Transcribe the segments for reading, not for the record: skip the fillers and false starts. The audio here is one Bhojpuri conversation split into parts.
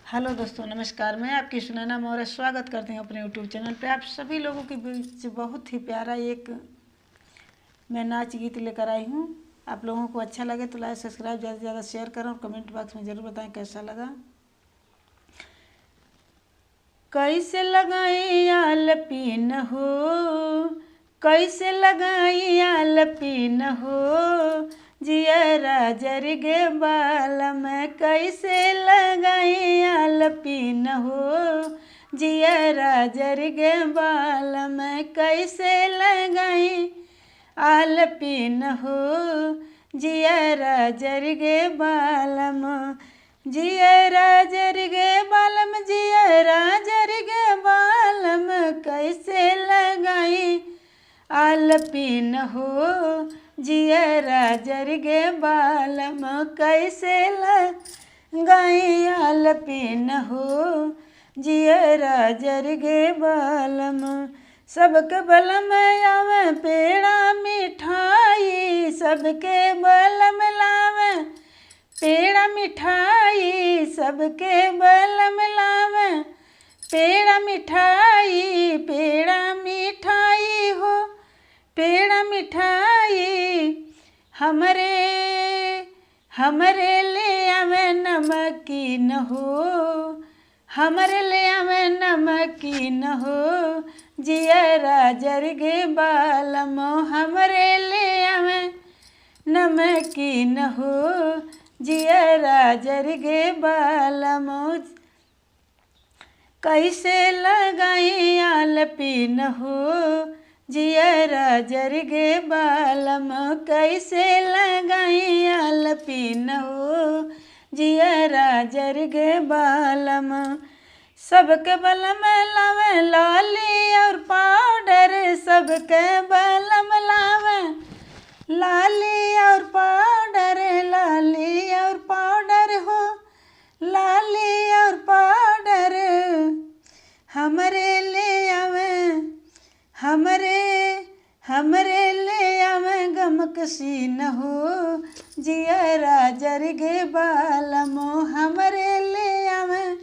हेलो दोस्तों, नमस्कार। मैं आपकी सुनैना मौर्य स्वागत करती हूँ अपने यूट्यूब चैनल पे। आप सभी लोगों के बीच बहुत ही प्यारा एक मैं नाच गीत लेकर आई हूँ। आप लोगों को अच्छा लगे तो लाइक सब्सक्राइब ज़्यादा से ज़्यादा शेयर करें और कमेंट बॉक्स में ज़रूर बताएं कैसा लगा। कैसे लगाई आलपीन हो, कैसे लगाई आलपीन हो, जियरा जर गे बाल में कैसे लगाई आलपीन हो, जियरा जर गे बाल में कैसे लगाई आलपीन हो, जियरा जर गे बालम, जियरा जर गे बालम, जियरा जर गे बालम कैसे लगाई आलपीन हो, जियरा जर गे बालम कैसे लगाई आलपीन हो, जियरा जर गे बालम। सबके बलम आवे पेड़ा मिठाई, सबके बलम लावे पेड़ा मिठाई, सबके बलम लावे पेड़ा मिठाई, पेड़ा मिठाई हो पेड़ा मिठाई, हमरे हमरे ले आवे नमकीन हो, हमरे ले आवे नमकीन हो, जियरा जर गे बालम हमरे ले आवे नमकीन हो, जियरा जर गे बालम। कैसे लगाई आलपीन हो, जियरा जर गे बालम कैसे लगाई आलपीन हो, जियरा जर गे बालम। सबके बलम लावे लाली और पाउडर, सबके बलम लावे लाली और पाउडर, लाली और पाउडर हो, लाली और पाउडर हमरे ले आवे, हमरे ले आवे गमक सीन हो, जियरा जर गे बालम हमरे ले आवे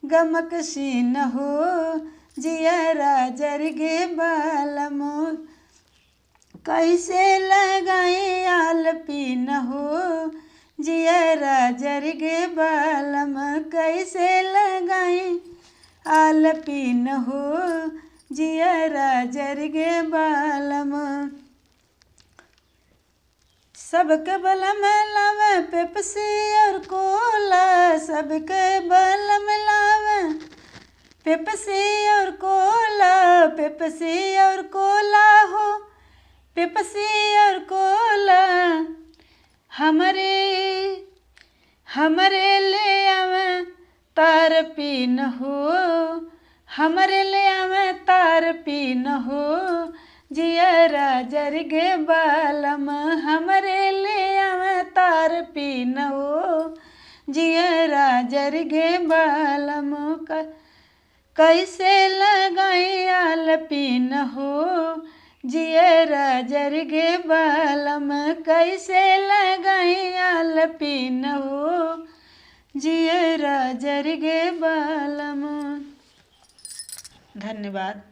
गमक सीन हो, जियरा जर गे बालम। कैसे लगाई आलपीन हो, जियरा जर गे बालम कैसे लगाई आलपीन हो, जियरा जर गे बालम। सबके बलम लावे पेप्सी और कोला, सबके बलम लावे पेप्सी और कोला, पेप्सी और कोला हो, पेप्सी और कोला हमरे हमरे ले आवे तार पीन हो, हमरे ले आवे तार पीन हो, जियरा जर गे बालम हमरे ले आवे तार पीन हो, जियरा जर गे बालम। कैसे लगाई आलपीन हो, जियरा जर गे बालम कैसे लगाई आलपीन हो, जियरा जर गे बालम। धन्यवाद।